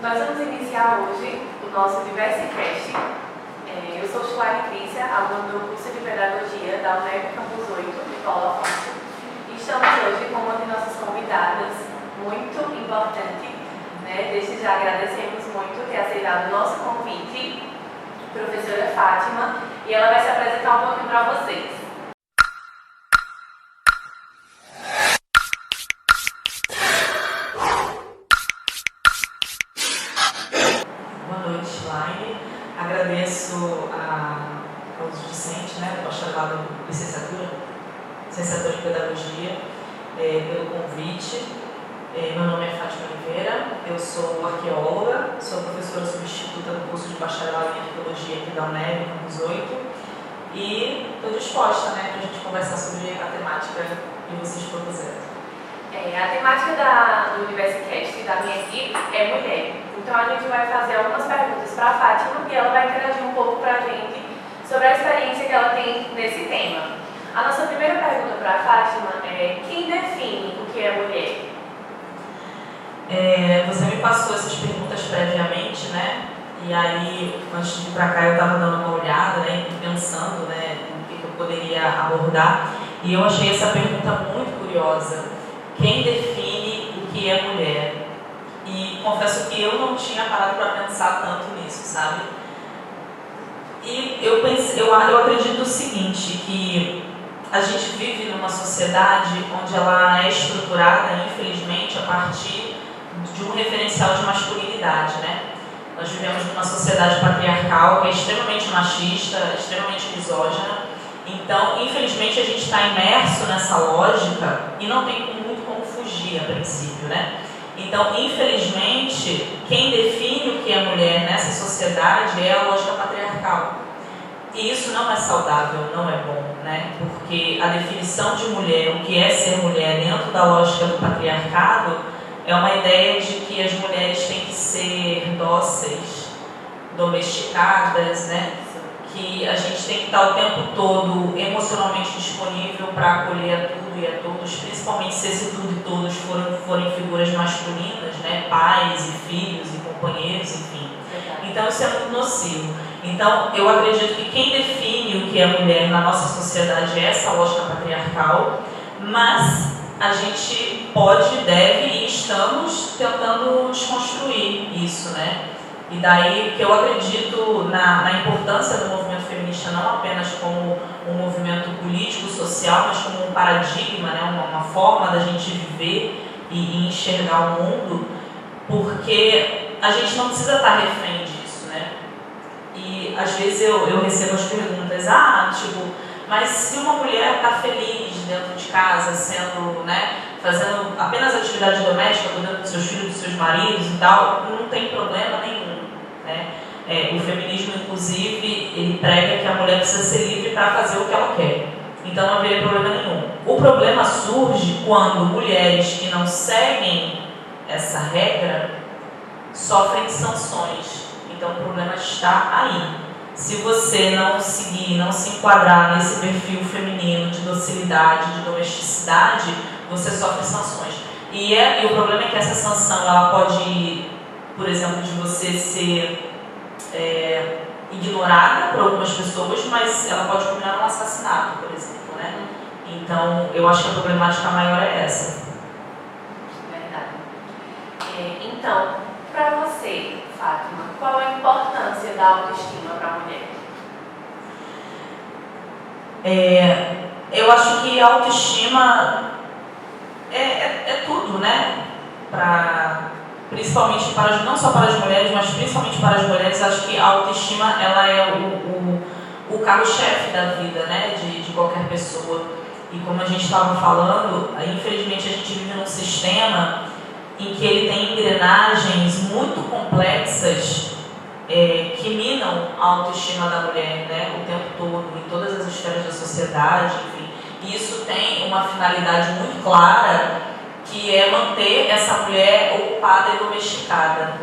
Nós vamos iniciar hoje o nosso DiversiCast. Eu sou Chulane Crícia, aluna do curso de Pedagogia da UNEB Campus 8, de Paulo Afonso. E estamos hoje com uma de nossas convidadas muito importante. Desde já agradecemos muito ter aceitado o nosso convite, professora Fátima, e ela vai se apresentar um pouquinho para vocês. Agradeço aos discentes, do bacharelado de licenciatura em Pedagogia, pelo convite. Meu nome é Fátima Oliveira, eu sou arqueóloga, sou professora substituta do curso de bacharelado em arqueologia aqui da UNEB, Campus 8, e estou disposta para a gente conversar sobre a temática que vocês propuseram. A temática do DiversiCast da minha equipe é mulher. Então a gente vai fazer algumas perguntas para a Fátima e ela vai interagir um pouco para a gente sobre a experiência que ela tem nesse tema. A nossa primeira pergunta para a Fátima é: quem define o que é mulher? Você me passou essas perguntas previamente, E aí, antes de ir para cá, eu estava dando uma olhada, pensando, no que eu poderia abordar. E eu achei essa pergunta muito curiosa. Quem define o que é mulher? E confesso que eu não tinha parado para pensar tanto nisso, sabe? E eu acredito o seguinte, que a gente vive numa sociedade onde ela é estruturada, infelizmente, a partir de um referencial de masculinidade, Nós vivemos numa sociedade patriarcal que é extremamente machista, extremamente misógina. Então, infelizmente, a gente está imerso nessa lógica e não tem muito como fugir a princípio, Então, infelizmente, quem define o que é mulher nessa sociedade é a lógica patriarcal. E isso não é saudável, não é bom, Porque a definição de mulher, o que é ser mulher dentro da lógica do patriarcado, é uma ideia de que as mulheres têm que ser dóceis, domesticadas, Que a gente tem que estar o tempo todo emocionalmente disponível para acolher a tudo e a todos, principalmente se esse tudo e todos forem figuras masculinas, pais e filhos e companheiros, enfim. Então isso é muito nocivo. Então eu acredito que quem define o que é mulher na nossa sociedade é essa lógica patriarcal, mas a gente pode, deve e estamos tentando desconstruir isso, E daí que eu acredito na importância do movimento feminista não apenas como um movimento político, social, mas como um paradigma, uma forma da gente viver e enxergar o mundo, porque a gente não precisa estar refém disso, E às vezes eu recebo as perguntas, mas se uma mulher está feliz dentro de casa, fazendo apenas atividade doméstica, cuidando dos seus filhos, dos seus maridos e tal, não tem problema nenhum. O feminismo, inclusive, ele prega que a mulher precisa ser livre para fazer o que ela quer. Então não haveria problema nenhum. O problema surge quando mulheres que não seguem essa regra sofrem sanções. Então o problema está aí. Se você não seguir, não se enquadrar nesse perfil feminino de docilidade, de domesticidade, você sofre sanções. E o problema é que essa sanção ela pode ir, por exemplo, de você ser ignorada por algumas pessoas, mas ela pode culminar num assassinato, por exemplo, Então, eu acho que a problemática maior é essa. Verdade. Então, para você, Fátima, qual a importância da autoestima para a mulher? Eu acho que a autoestima é tudo, principalmente não só para as mulheres, mas principalmente para as mulheres. Acho que a autoestima ela é o carro-chefe da vida, de qualquer pessoa. E como a gente estava falando, infelizmente a gente vive num sistema em que ele tem engrenagens muito complexas que minam a autoestima da mulher, o tempo todo, em todas as esferas da sociedade, enfim. E isso tem uma finalidade muito clara, que é manter essa mulher ocupada e domesticada,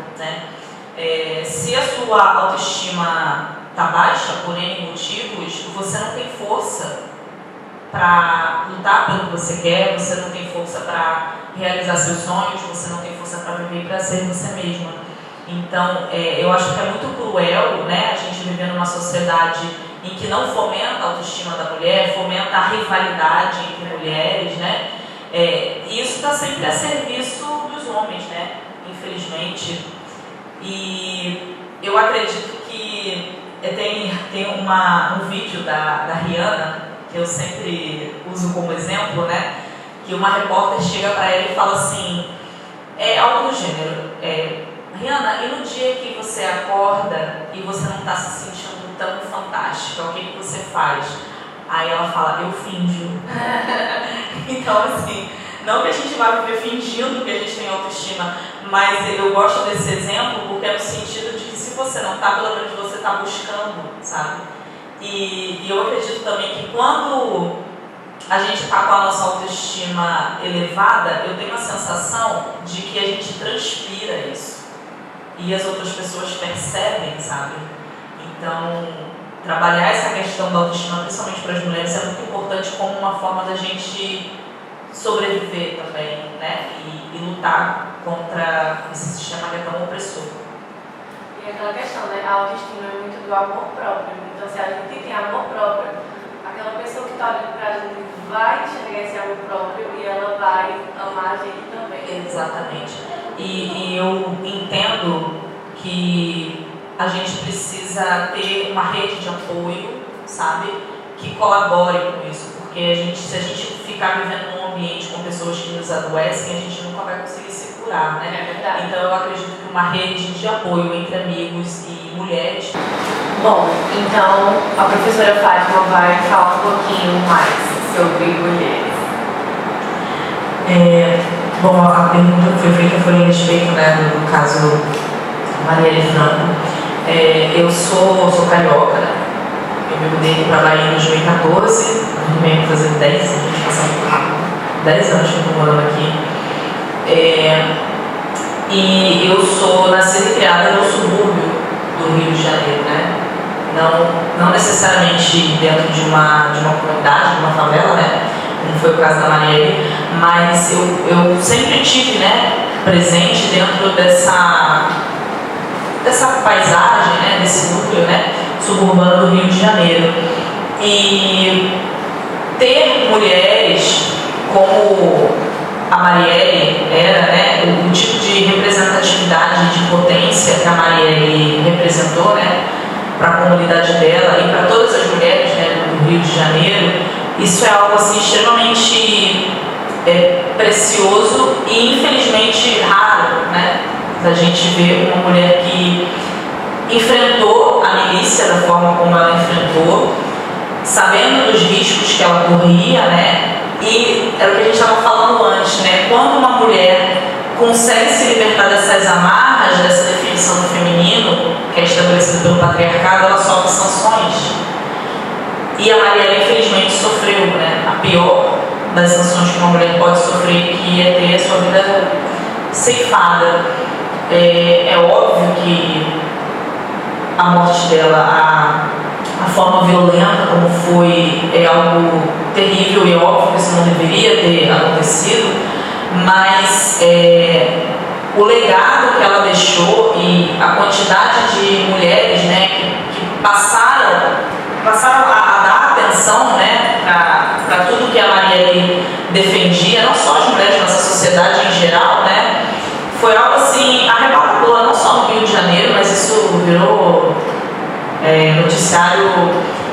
Se a sua autoestima está baixa por N motivos, você não tem força para lutar pelo que você quer, você não tem força para realizar seus sonhos, você não tem força para viver e para ser você mesma. Então, eu acho que é muito cruel, né, a gente viver numa sociedade em que não fomenta a autoestima da mulher, fomenta a rivalidade entre mulheres, né? E isso está sempre a serviço dos homens, né? Infelizmente. E eu acredito que tem um vídeo da Rihanna, que eu sempre uso como exemplo, né? Que uma repórter chega para ela e fala assim, algo do gênero, Rihanna, e no dia que você acorda e você não está se sentindo tão fantástica, o que você faz? Aí ela fala, eu finjo. Então, assim, não que a gente vá viver fingindo que a gente tem autoestima, mas eu gosto desse exemplo porque é no sentido de que se você não está, pelo menos você está buscando, sabe? E eu acredito também que quando a gente está com a nossa autoestima elevada, eu tenho a sensação de que a gente transpira isso. E as outras pessoas percebem, sabe? Então, trabalhar essa questão da autoestima, principalmente para as mulheres, é muito importante como uma forma da gente sobreviver também, né? E lutar contra esse sistema que é tão opressor. E aquela questão, né? A autoestima é muito do amor próprio. Então, se a gente tem amor próprio, aquela pessoa que está olhando para a gente vai enxergar esse amor próprio e ela vai amar a gente também. Exatamente. E eu entendo que a gente precisa ter uma rede de apoio, sabe? Que colabore com isso. Porque se a gente ficar vivendo num ambiente com pessoas que nos adoecem, a gente nunca vai conseguir se curar, né? É verdade. Então eu acredito que uma rede de apoio entre amigos e mulheres. Bom, então a professora Fátima vai falar um pouquinho mais sobre mulheres. Bom, a pergunta que foi feita foi a respeito, né, do caso Marielle Franco. Eu sou carioca, né? Eu me mudei para a Bahia em 2014, vim fazer 10 anos, passando rápido, 10 anos que eu estou morando aqui. E eu sou nascida e criada no subúrbio do Rio de Janeiro, né? Não necessariamente dentro de uma comunidade, de uma favela, né? Como foi o caso da Marielle, mas eu sempre tive, né, presente dentro dessa paisagem, né, desse núcleo, né, suburbano do Rio de Janeiro. E ter mulheres como a Marielle era, né, o tipo de representatividade, de potência que a Marielle representou, né, para a comunidade dela e para todas as mulheres, né, do Rio de Janeiro, isso é algo assim extremamente precioso e infelizmente raro, né, da gente ver uma mulher que enfrentou a milícia da forma como ela enfrentou, sabendo dos riscos que ela corria, né? E era o que a gente estava falando antes, né? Quando uma mulher consegue se libertar dessas amarras, dessa definição do feminino, que é estabelecida pelo patriarcado, ela sofre sanções. E a Marielle, infelizmente, sofreu, né, a pior das sanções que uma mulher pode sofrer, que é ter a sua vida ceifada. É óbvio que a morte dela, a forma violenta como foi, é algo terrível e óbvio que isso não deveria ter acontecido, mas o legado que ela deixou e a quantidade de mulheres, né, que passaram a dar atenção, né, para tudo que a Marielle defendia, não só as mulheres da nossa sociedade em geral, né, foi algo assim arrebatador, não só no Rio de Janeiro, mas isso virou noticiário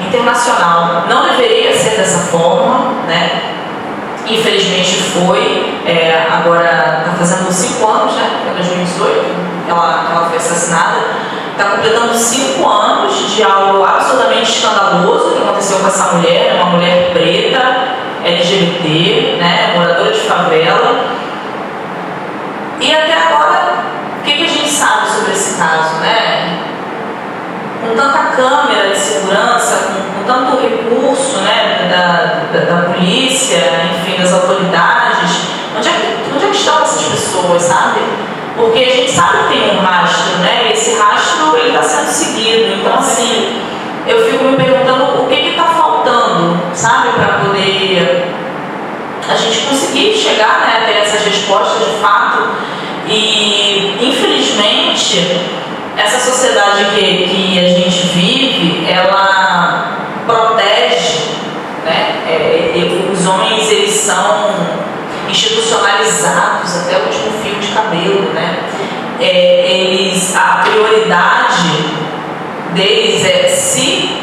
internacional. Não deveria ser dessa forma, né? Infelizmente foi. Agora está fazendo 5 anos, né? Em 2018 ela foi assassinada. Está completando 5 anos de algo absolutamente escandaloso que aconteceu com essa mulher, uma mulher preta, LGBT, né? Moradora de favela. E até agora, o que a gente sabe sobre esse caso, né? Com tanta câmera de segurança, com tanto recurso, né, da polícia, enfim, das autoridades, onde é que estão essas pessoas, sabe? Porque a gente sabe que tem um rastro, né? E esse rastro está sendo seguido. Então, assim, eu fico me perguntando o que está faltando, sabe, para poder a gente conseguir chegar, né, a ter essas respostas de fato. E infelizmente essa sociedade que a gente vive, ela protege, né? Os homens, eles são institucionalizados até o último fio de cabelo, né? A prioridade deles é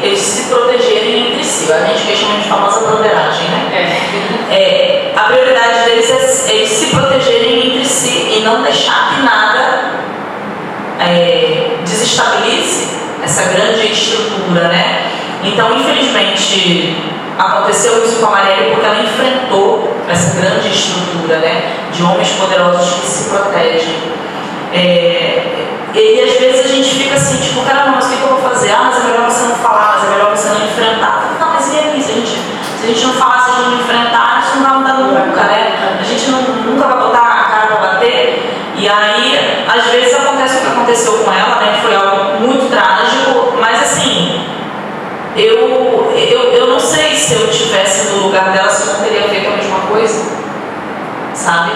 eles se protegerem entre si. A gente chama de famosa broderagem, né? A prioridade deles é eles se protegerem entre si e não deixar que nada desestabilize essa grande estrutura, né? Então, infelizmente, aconteceu isso com a Marielle porque ela enfrentou essa grande estrutura, né? De homens poderosos que se protegem. E às vezes a gente fica assim, tipo, caramba, mas o que eu vou fazer? Mas é melhor você não falar, mas é melhor você não enfrentar. Não, mas e aí? Se a gente não falar, se a gente não enfrentar, a gente não vai mudar nunca, né? A gente nunca vai botar a cara pra bater. E aí, às vezes acontece o que aconteceu com ela, né? Que foi algo muito trágico, mas assim, eu não sei se eu estivesse no lugar dela, se eu não teria feito a mesma coisa, sabe?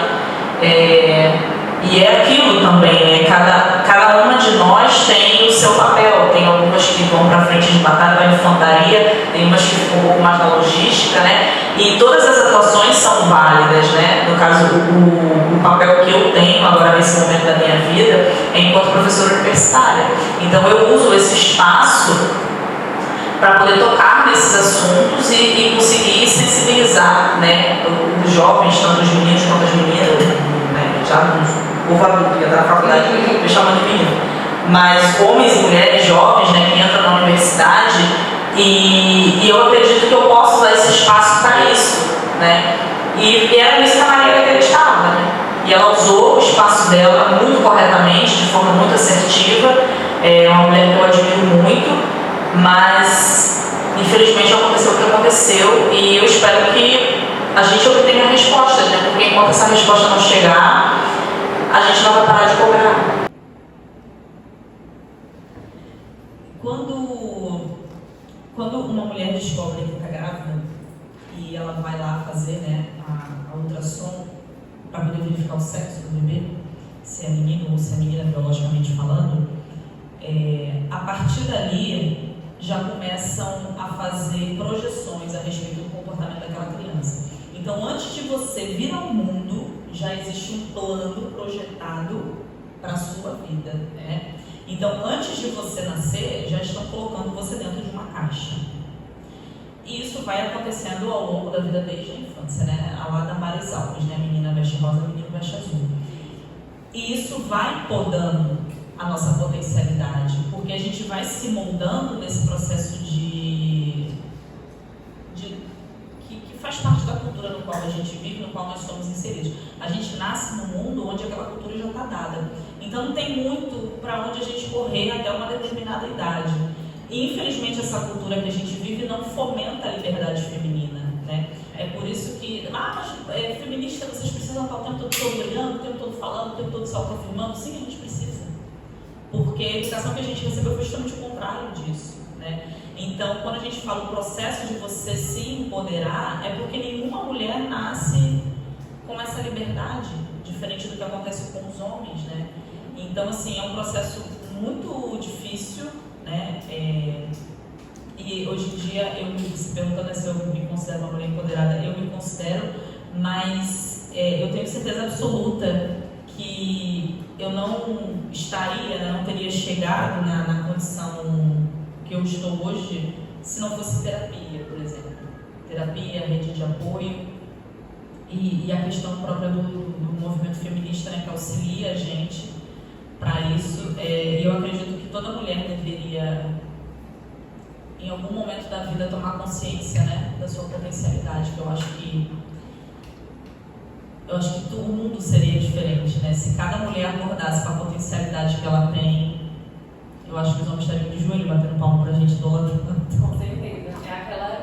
E é aquilo também, né? Cada uma de nós tem o seu papel. Tem algumas que vão para frente de batalha da infantaria, tem umas que ficam um pouco mais na logística, né? E todas as atuações são válidas, né? No caso, o papel que eu tenho agora nesse momento da minha vida é enquanto professora universitária. Então eu uso esse espaço para poder tocar nesses assuntos e conseguir sensibilizar, né, os jovens, tanto os meninos quanto as meninas, né? Já o povo adulto que entra na faculdade me chamando de menino, mas homens e mulheres jovens, né, que entram na universidade, e eu acredito que eu posso dar esse espaço para isso, né? E era isso que a Maria acreditava, né? E ela usou o espaço dela muito corretamente, de forma muito assertiva. É uma mulher que eu admiro muito, mas infelizmente aconteceu o que aconteceu, e eu espero que a gente obtenha respostas, né? Porque enquanto essa resposta não chegar, a gente não vai parar de cobrar. Quando uma mulher descobre que está grávida e ela vai lá fazer, né, a ultrassom para poder verificar o sexo do bebê, se é menino ou se é menina, biologicamente falando, a partir dali já começam a fazer projeções a respeito do comportamento daquela criança. Então, antes de você vir ao mundo, já existe um plano projetado para a sua vida, né? Então, antes de você nascer, já estão colocando você dentro de uma caixa. E isso vai acontecendo ao longo da vida desde a infância, né? A lá da Maris Alves, né? Menina veste rosa, menino veste azul. E isso vai podando a nossa potencialidade, porque a gente vai se moldando nesse processo que faz parte da cultura no qual a gente vive, no qual nós somos inseridos. A gente nasce num mundo onde aquela cultura já está dada. Então não tem muito para onde a gente correr até uma determinada idade. E infelizmente essa cultura que a gente vive não fomenta a liberdade feminina, né? É por isso que, mas feminista, vocês precisam estar o tempo todo brilhando, o tempo todo falando, o tempo todo se autoafirmando. Sim, a gente precisa. Porque a educação que a gente recebeu foi justamente o contrário disso, né? Então, quando a gente fala o processo de você se empoderar, é porque nenhuma mulher nasce com essa liberdade, diferente do que acontece com os homens, né? Então, assim, é um processo muito difícil, né? E hoje em dia, se perguntando se eu me considero uma mulher empoderada, eu me considero, mas eu tenho certeza absoluta que eu não estaria, né, não teria chegado na condição que eu estou hoje se não fosse terapia, por exemplo. Terapia, rede de apoio e a questão própria do movimento feminista, né, que auxilia a gente para isso. Eu acredito que toda mulher deveria, em algum momento da vida, tomar consciência, né, da sua potencialidade, que eu acho que o mundo seria diferente, né? Se cada mulher acordasse com a potencialidade que ela tem, eu acho que os homens estariam de joelho batendo palma pra gente idolatrando. Com certeza.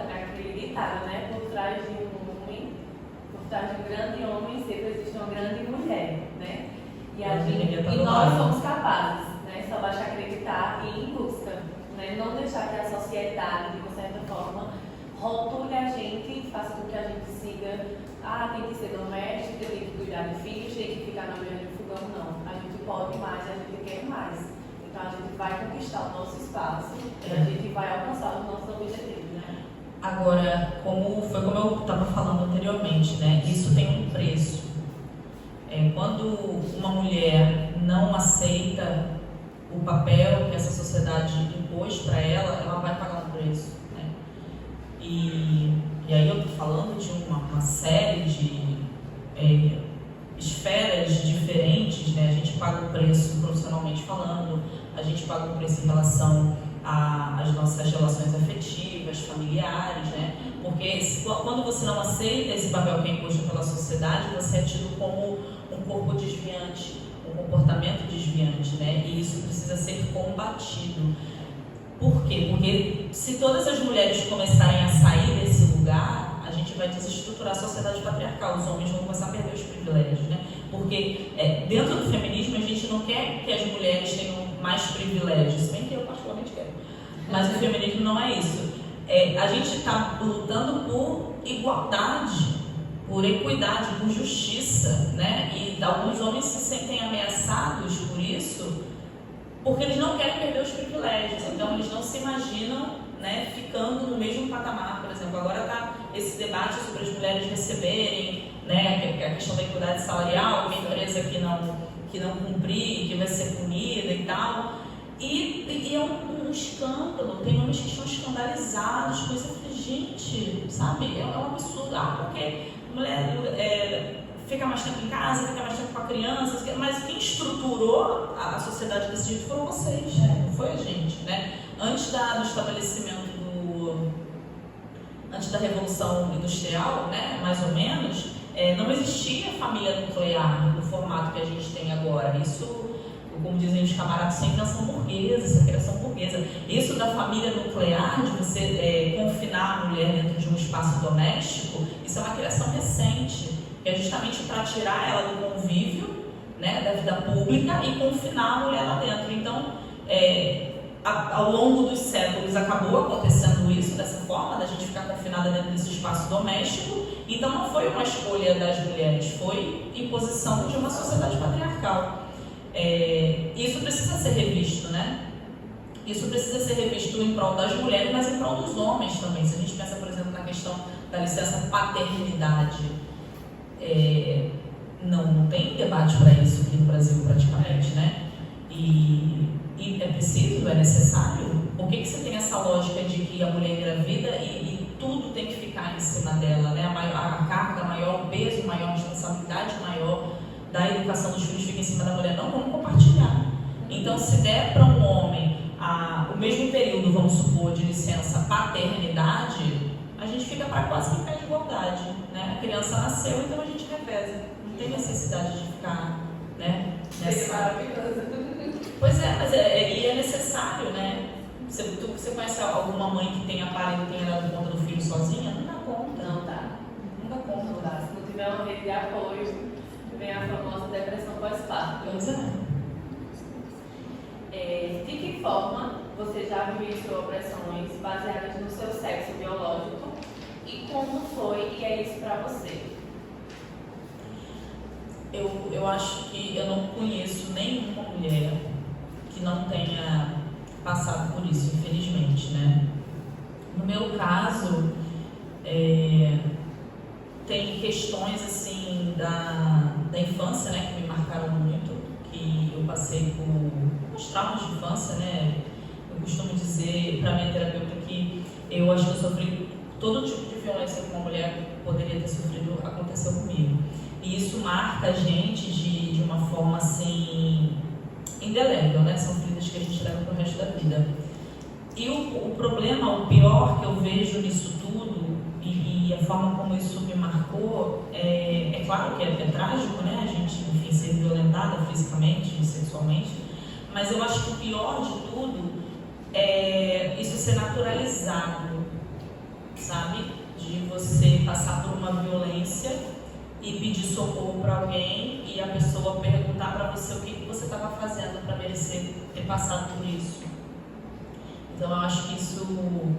Aquele ditado, né? Por trás de um grande homem sempre existe uma grande mulher, né? E nós somos capazes, né? Só basta acreditar e ir em busca, né? Não deixar que a sociedade, de uma certa forma, rotule a gente, faça com que a gente siga, tem que ser doméstica, tem que cuidar de filhos, tem que ficar na beira do fogão. Não, a gente pode mais, a gente quer mais. Então a gente vai conquistar o nosso espaço e a gente vai alcançar os nossos objetivos, né? Agora, como eu estava falando anteriormente, né? Isso tem um preço. Quando uma mulher não aceita o papel que essa sociedade impôs para ela, ela vai pagar um preço, né? E aí eu estou falando de uma série de esferas diferentes, né? A gente paga um preço profissionalmente falando, a gente paga um preço em relação às nossas relações afetivas, familiares, né? Porque quando você não aceita esse papel que é imposto pela sociedade, você é tido como um corpo desviante, um comportamento desviante, né? E isso precisa ser combatido. Por quê? Porque se todas as mulheres começarem a sair desse lugar, a gente vai desestruturar a sociedade patriarcal, os homens vão começar a perder os privilégios, né? Porque dentro do feminismo a gente não quer que as mulheres tenham mais privilégios, se bem que eu particularmente quero, mas o feminismo não é isso. A gente está lutando por igualdade, por equidade, por justiça, né? E alguns homens se sentem ameaçados por isso, porque eles não querem perder os privilégios, então eles não se imaginam, né, ficando no mesmo patamar. Por exemplo, agora está esse debate sobre as mulheres receberem, né, a questão da equidade salarial, uma empresa que não cumprir, que vai ser punida e tal. E é um escândalo, tem homens que estão escandalizados com isso. Gente, sabe, é um absurdo. Porque a mulher fica mais tempo em casa, fica mais tempo com a criança, mas quem estruturou a sociedade desse jeito foram vocês, né? Não foi a gente, né? Antes do estabelecimento antes da Revolução Industrial, né, mais ou menos, não existia família nuclear no formato que a gente tem agora. Isso, como dizem os camaradas, isso é invenção burguesa, isso é criação burguesa. Isso da família nuclear, de você confinar a mulher dentro de um espaço doméstico, isso é uma criação recente, que é justamente para tirar ela do convívio, né, da vida pública e confinar a mulher lá dentro. Então, ao longo dos séculos acabou acontecendo isso dessa forma, da gente ficar confinada dentro desse espaço doméstico. Então não foi uma escolha das mulheres, foi imposição de uma sociedade patriarcal. Isso precisa ser revisto, né? Isso precisa ser revisto em prol das mulheres, mas em prol dos homens também. Se a gente pensa, por exemplo, na questão da licença paternidade, não tem debate para isso aqui no Brasil praticamente, né? E é preciso, é necessário. Por que você tem essa lógica de que a mulher engravida e tudo tem que ficar em cima dela, né? A carga maior, o peso maior, a responsabilidade maior da educação dos filhos fica em cima da mulher? Não, vamos compartilhar. Então, se der para um homem o mesmo período, vamos supor, de licença paternidade, a gente fica para quase que pé de igualdade, né? A criança nasceu, então a gente reveza. Não tem necessidade de ficar, né? Pois mas é necessário, né? Você conhece alguma mãe que tenha parido e tenha dado conta do filho sozinha? Não dá conta. Não dá. Não dá conta. Não dá. Se não tiver uma rede de apoio, vem a famosa depressão pós-parto. Pois De que forma você já vivenciou opressões baseadas no seu sexo biológico e como foi e é isso para você? Eu acho que eu não conheço nenhuma mulher que não tenha passado por isso, infelizmente, né? No meu caso, tem questões assim da infância, né, que me marcaram muito, que eu passei por uns traumas de infância, né? Eu costumo dizer para minha terapeuta que eu acho que eu sofri todo tipo de violência que uma mulher poderia ter sofrido, aconteceu comigo. E isso marca a gente de uma forma assim indelével, né? São feridas que a gente leva para o resto da vida. E o problema, o pior que eu vejo nisso tudo e a forma como isso me marcou, é claro que é trágico, né? A gente, enfim, ser violentada fisicamente, sexualmente, mas eu acho que o pior de tudo é isso ser naturalizado, sabe? De você passar por uma violência e pedir socorro para alguém e a pessoa perguntar para você o que você estava fazendo para merecer ter passado por isso. Então eu acho que isso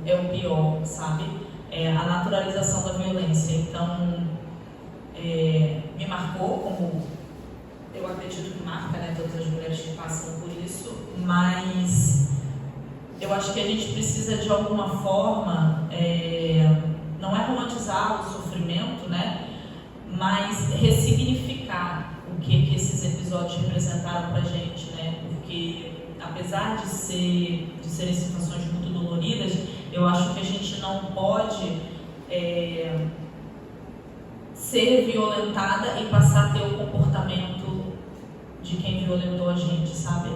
é o pior, sabe? A naturalização da violência. Então me marcou, como eu acredito que marca, né, todas as mulheres que passam por isso, mas eu acho que a gente precisa de alguma forma, não é romantizar o sofrimento, né? Mas ressignificar o que esses episódios representaram pra gente, né? Porque apesar de serem situações muito doloridas, eu acho que a gente não pode ser violentada e passar a ter o comportamento de quem violentou a gente, sabe?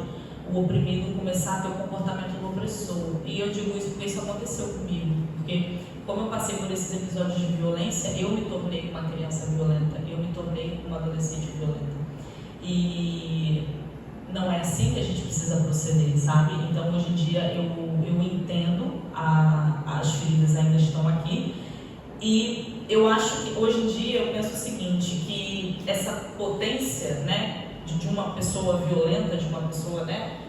O oprimido começar a ter o comportamento do opressor. E eu digo isso porque isso aconteceu comigo. Porque como eu passei por esses episódios de violência, eu me tornei uma criança violenta, eu me tornei uma adolescente violenta. E não é assim que a gente precisa proceder, sabe? Então, hoje em dia, eu entendo, as feridas ainda estão aqui. E eu acho que hoje em dia eu penso o seguinte, que essa potência, né, de uma pessoa violenta, de uma pessoa, né,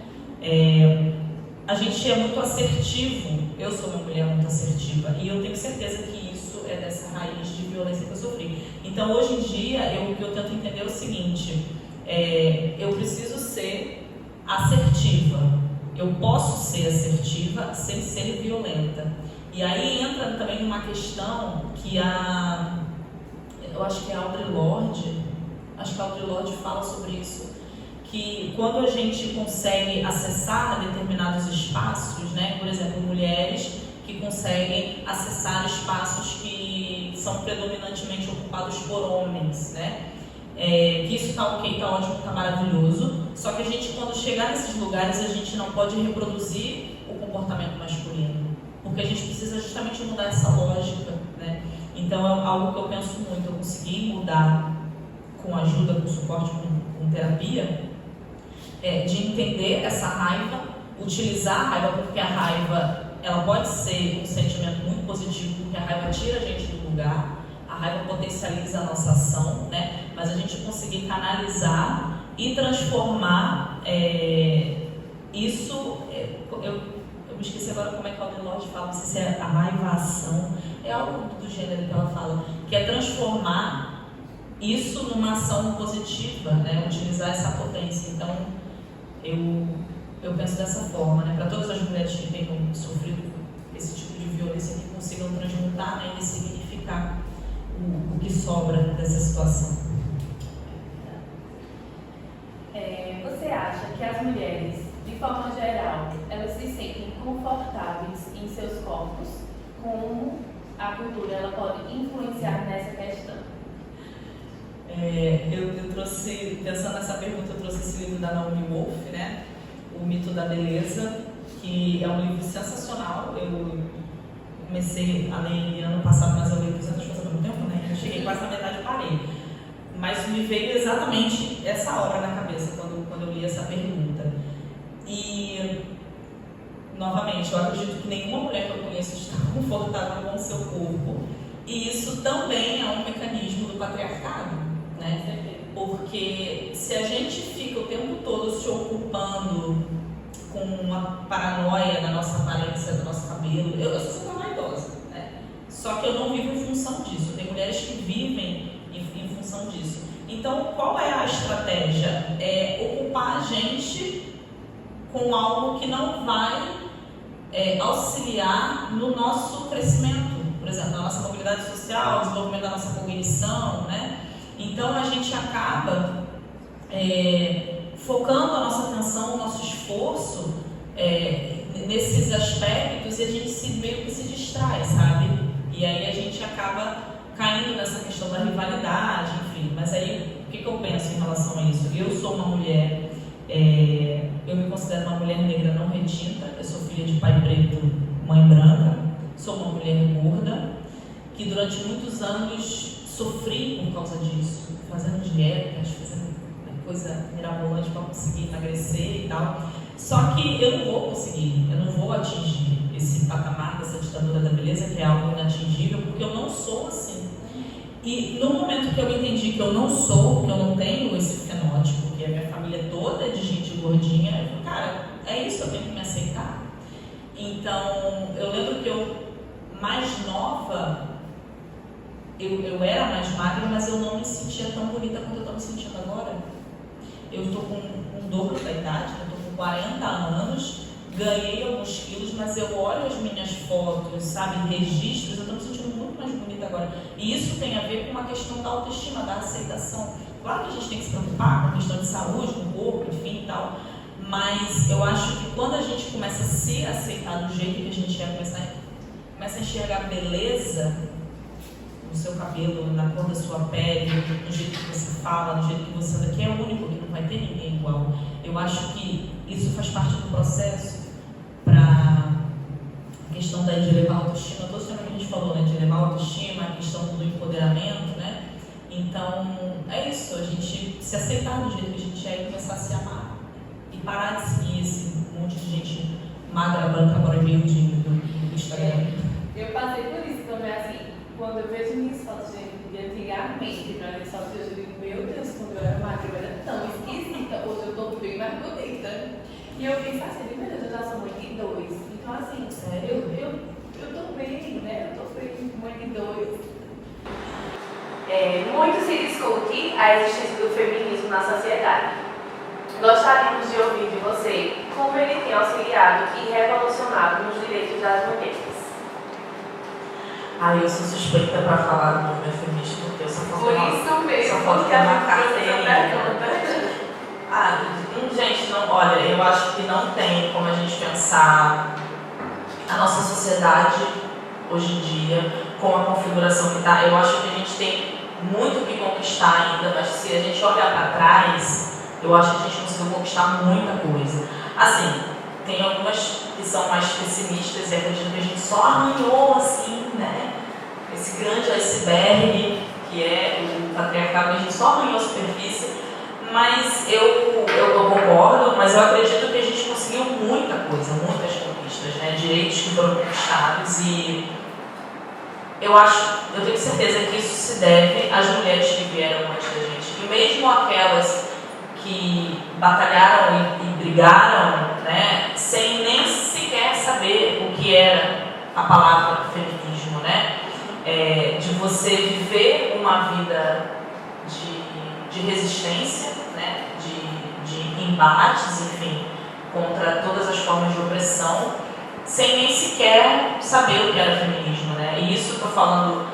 a gente é muito assertivo. Eu sou uma mulher muito assertiva e eu tenho certeza que isso é dessa raiz de violência que eu sofri. Então, hoje em dia, o que eu tento entender é o seguinte, eu preciso ser assertiva. Eu posso ser assertiva sem ser violenta. E aí entra também uma questão que eu acho que a Audre Lorde fala sobre isso, que quando a gente consegue acessar determinados espaços, né, por exemplo, mulheres que conseguem acessar espaços que são predominantemente ocupados por homens, né, que isso está ok, está ótimo, está maravilhoso, só que a gente, quando chegar nesses lugares, a gente não pode reproduzir o comportamento masculino, porque a gente precisa justamente mudar essa lógica, né? Então é algo que eu penso muito, eu consegui mudar com ajuda, com suporte, com terapia, de entender essa raiva, utilizar a raiva, porque a raiva ela pode ser um sentimento muito positivo, porque a raiva tira a gente do lugar, a raiva potencializa a nossa ação, né? Mas a gente conseguir canalizar e transformar isso. Eu me esqueci agora como é que a Audre Lorde fala, não sei se é a raiva, a ação, é algo do gênero que ela fala, que é transformar isso numa ação positiva, né? Utilizar essa potência. Então, eu penso dessa forma, né? Para todas as mulheres que tenham sofrido esse tipo de violência, que consigam transmutar, né? E significar o que sobra dessa situação. Você acha que as mulheres, de forma geral, elas se sentem confortáveis em seus corpos? Como a cultura ela pode influenciar nessa questão? Eu trouxe, pensando nessa pergunta, eu trouxe esse livro da Naomi Wolf, né? O Mito da Beleza, que é um livro sensacional. Eu comecei a ler ele ano passado, mas eu li 200 coisas há muito tempo, né? Eu cheguei quase na metade e parei. Mas me veio exatamente essa hora na cabeça quando eu li essa pergunta. E, novamente, eu acredito que nenhuma mulher que eu conheço está confortável com o seu corpo. E isso também é um mecanismo do patriarcado, né? Porque se a gente fica o tempo todo se ocupando com uma paranoia da nossa aparência, do nosso cabelo, eu sou super vaidosa, né? Só que eu não vivo em função disso. Tem mulheres que vivem em função disso. Então, qual é a estratégia? É ocupar a gente com algo que não vai auxiliar no nosso crescimento. Por exemplo, na nossa mobilidade social, desenvolvimento da nossa cognição, né? Então, a gente acaba focando a nossa atenção, o nosso esforço nesses aspectos, e a gente meio que se distrai, sabe? E aí a gente acaba caindo nessa questão da rivalidade, enfim. Mas aí, o que eu penso em relação a isso? Eu sou uma mulher, eu me considero uma mulher negra não retinta, eu sou filha de pai preto, mãe branca, sou uma mulher gorda, que durante muitos anos sofri por causa disso, fazendo dietas, fazendo coisa mirabolante para conseguir emagrecer e tal. Só que eu não vou conseguir, eu não vou atingir esse patamar dessa ditadura da beleza, que é algo inatingível, porque eu não sou assim. E no momento que eu entendi que eu não sou, que eu não tenho esse fenótipo, que a minha família toda é de gente gordinha, eu falei, cara, é isso, eu tenho que me aceitar. Então, eu lembro que eu, mais nova, eu era mais magra, mas eu não me sentia tão bonita quanto eu estou me sentindo agora. Eu estou com o dobro da idade, eu estou com 40 anos, ganhei alguns quilos, mas eu olho as minhas fotos, sabe, registros, eu estou me sentindo muito mais bonita agora. E isso tem a ver com uma questão da autoestima, da aceitação. Claro que a gente tem que se preocupar com a questão de saúde, do corpo, enfim e tal, mas eu acho que quando a gente começa a se aceitar do jeito que a gente é, começa a enxergar beleza no seu cabelo, na cor da sua pele, no jeito que você fala, no jeito que você anda, que é único, que não vai ter ninguém igual. Eu acho que isso faz parte do processo para a questão de elevar a autoestima, todo o tema que a gente falou, né, de elevar a autoestima, a questão do empoderamento, né? Então, é isso, a gente se aceitar do jeito que a gente é e começar a se amar. E parar de seguir esse monte de gente magra, branca, bodybuilding do Instagram. Eu passei por isso também, assim, quando eu vejo minhas fotos de antigamente, para minhas fotos, eu digo, meu Deus, quando eu era magra, eu era tão esquisita, hoje eu estou bem mais bonita. E eu fiz assim, meu Deus, eu já sou mãe de 2. Então, assim, eu tô bem, né? Eu tô bem, mãe de 2. Muito se discute a existência do feminismo na sociedade. Gostaríamos de ouvir de você como ele tem auxiliado e revolucionado nos direitos das mulheres. Eu sou suspeita para falar do movimento feminista, porque eu só Por isso mesmo, só falta que a uma gente carteirinha. Gente, não, olha, eu acho que não tem como a gente pensar a nossa sociedade hoje em dia com a configuração que está. Eu acho que a gente tem muito o que conquistar ainda, mas se a gente olhar para trás, eu acho que a gente conseguiu conquistar muita coisa. Assim, tem algumas que são mais pessimistas e acredito que a gente só arranhou, assim, né? Esse grande iceberg que é o patriarcado, a gente só arranhou a superfície. Mas eu concordo, mas eu acredito que a gente conseguiu muita coisa, muitas conquistas, né? Direitos que foram conquistados e eu tenho certeza que isso se deve às mulheres que vieram antes da gente. E mesmo aquelas que batalharam e brigaram, né, sem nem sequer saber o que era a palavra feminismo, né? De você viver uma vida de resistência, né, de embates, enfim, contra todas as formas de opressão, sem nem sequer saber o que era feminismo, né? E isso estou falando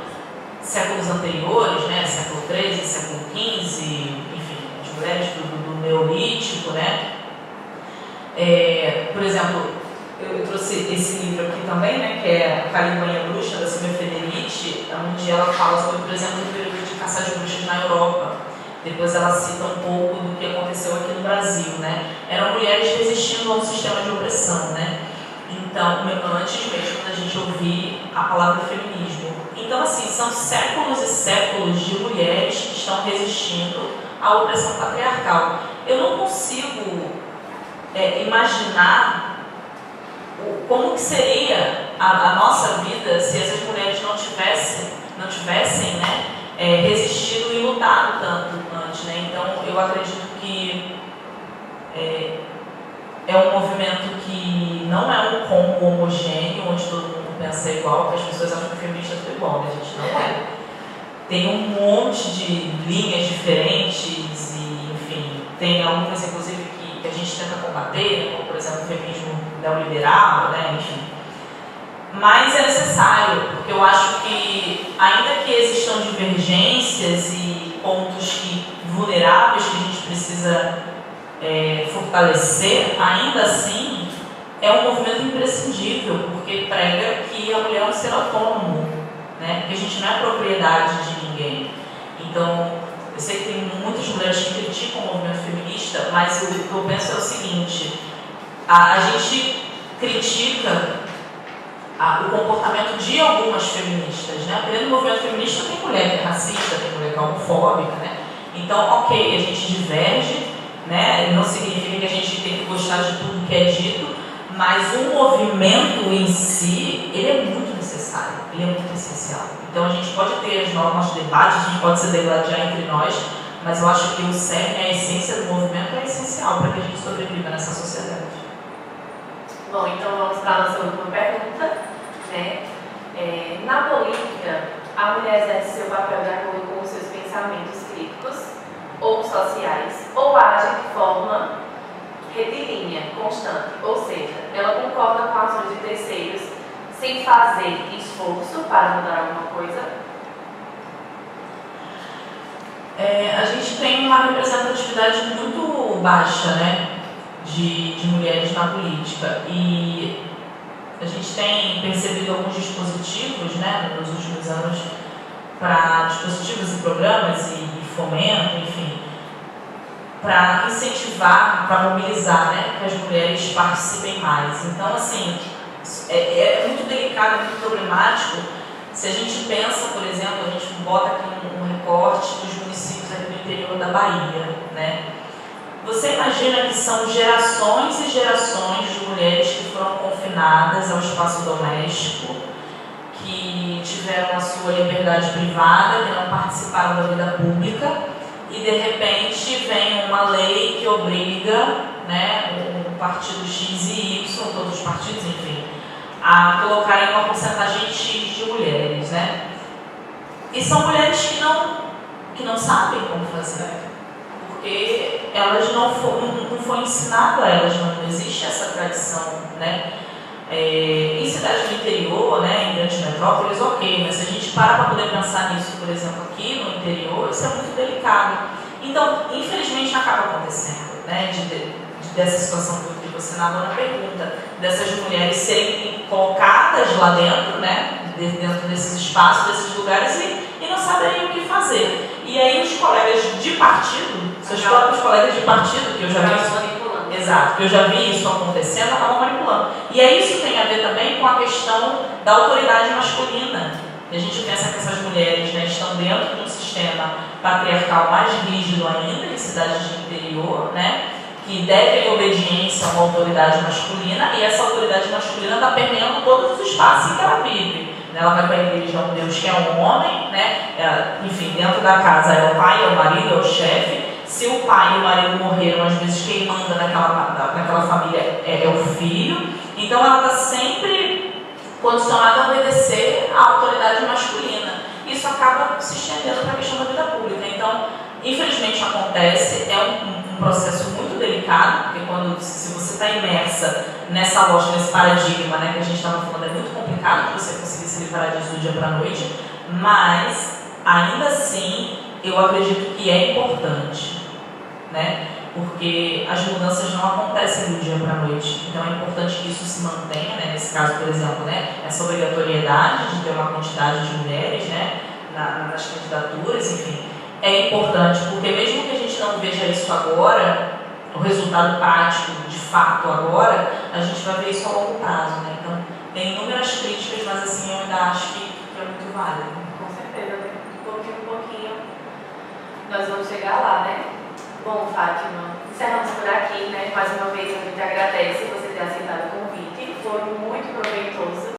séculos anteriores, né, século XIII, século XV, enfim, as mulheres do Neolítico, né? Por exemplo, eu trouxe esse livro aqui também, né, que é A Calibanha Bruxa, da Silvia Federici, onde ela fala sobre, por exemplo, o período de caça de bruxas na Europa. Depois ela cita um pouco do que aconteceu aqui no Brasil, né? Eram mulheres resistindo a um sistema de opressão, né? Então, antes mesmo da gente ouvir a palavra feminismo. Então, assim, são séculos e séculos de mulheres que estão resistindo à opressão patriarcal. Eu não consigo imaginar como que seria a nossa vida se essas mulheres não tivessem, né, resistido e lutado tanto antes, né? Então, eu acredito que é um movimento que não é um combo homogêneo, onde todo mundo pensa igual, porque as pessoas acham que o feminista é tudo igual, né? A gente não é. Tem um monte de linhas diferentes e, enfim, tem algumas, inclusive, que a gente tenta combater, como, por exemplo, o feminismo neoliberal, né? Enfim. Mas é necessário, porque eu acho que, ainda que existam divergências e pontos vulneráveis que a gente precisa fortalecer, ainda assim é um movimento imprescindível, porque prega que a mulher é um ser autônomo, né? Que a gente não é propriedade de ninguém. Então, eu sei que tem muitas mulheres que criticam o movimento feminista, mas o que eu penso é o seguinte: a gente critica o comportamento de algumas feministas, né? Dentro do movimento feminista tem mulher que é racista, tem mulher que é homofóbica, né? Então, ok, a gente diverge, né? Não significa que a gente tem que gostar de tudo que é dito, mas o movimento em si, ele é muito necessário, ele é muito essencial. Então, a gente pode ter os nossos debates, a gente pode se degladiar entre nós, mas eu acho que o cerne, a essência do movimento é essencial para que a gente sobreviva nessa sociedade. Bom, então vamos para a nossa última pergunta, né? Na política, a mulher exerce seu papel de acordo com os seus pensamentos críticos ou sociais, ou age de forma retilínea, constante, ou seja, ela concorda com ações de terceiros sem fazer esforço para mudar alguma coisa? A gente tem uma representatividade muito baixa, né, de mulheres na política, e a gente tem percebido alguns dispositivos, né, nos últimos anos, para dispositivos e programas e fomento, enfim, para incentivar, para mobilizar, né, que as mulheres participem mais. Então, assim, é muito delicado, é muito problemático. Se a gente pensa, por exemplo, a gente bota aqui um recorte dos municípios aqui do interior da Bahia, né? Você imagina que são gerações e gerações de mulheres que foram confinadas ao espaço doméstico, que tiveram a sua liberdade privada, que não participaram da vida pública, e de repente vem uma lei que obriga, né, o partido X e Y, todos os partidos, enfim, a colocarem uma porcentagem X de mulheres, né? E são mulheres que não sabem como fazer, porque elas não foi ensinado a elas, não existe essa tradição, né? Em cidades do interior, né, em grandes metrópoles, ok, mas se a gente para poder pensar nisso, por exemplo, aqui no interior, isso é muito delicado. Então, infelizmente, acaba acontecendo, né, dessa situação que você narrou na pergunta, dessas mulheres serem colocadas lá dentro, né, dentro desses espaços, desses lugares, e não saberem o que fazer. E aí os colegas de partido, seus próprios colegas de partido, que eu já vi isso, exato, que eu já vi isso acontecendo, acabam manipulando. E aí isso tem a ver também com a questão da autoridade masculina. E a gente pensa que essas mulheres, né, estão dentro de um sistema patriarcal mais rígido ainda, em cidades de interior, né, que devem obediência a uma autoridade masculina, e essa autoridade masculina está permeando todos os espaços em que ela vive. Ela vai para a igreja, é um Deus que é um homem, né? Enfim, dentro da casa é o pai, é o marido, é o chefe. Se o pai e o marido morreram, às vezes quem manda naquela família é o filho. Então ela está sempre condicionada a obedecer à autoridade masculina. Isso acaba se estendendo para a questão da vida pública. Então, infelizmente acontece, é um processo muito delicado, porque se você está imersa nessa lógica, nesse paradigma, né, que a gente estava falando, é muito complicado de você conseguir se livrar disso do dia para a noite, mas ainda assim eu acredito que é importante, né, porque as mudanças não acontecem do dia para a noite, então é importante que isso se mantenha, né, nesse caso, por exemplo, né, essa obrigatoriedade de ter uma quantidade de mulheres, né, nas candidaturas, enfim, é importante, porque mesmo que a gente não veja isso agora, o resultado prático, de fato, agora, a gente vai ver isso a longo prazo, né? Então, tem inúmeras críticas, mas assim, eu ainda acho que é muito válido. Com certeza, né? Um pouquinho, nós vamos chegar lá, né? Bom, Fátima, encerramos por aqui, né? Mais uma vez, a gente agradece você ter aceitado o convite, foi muito proveitoso.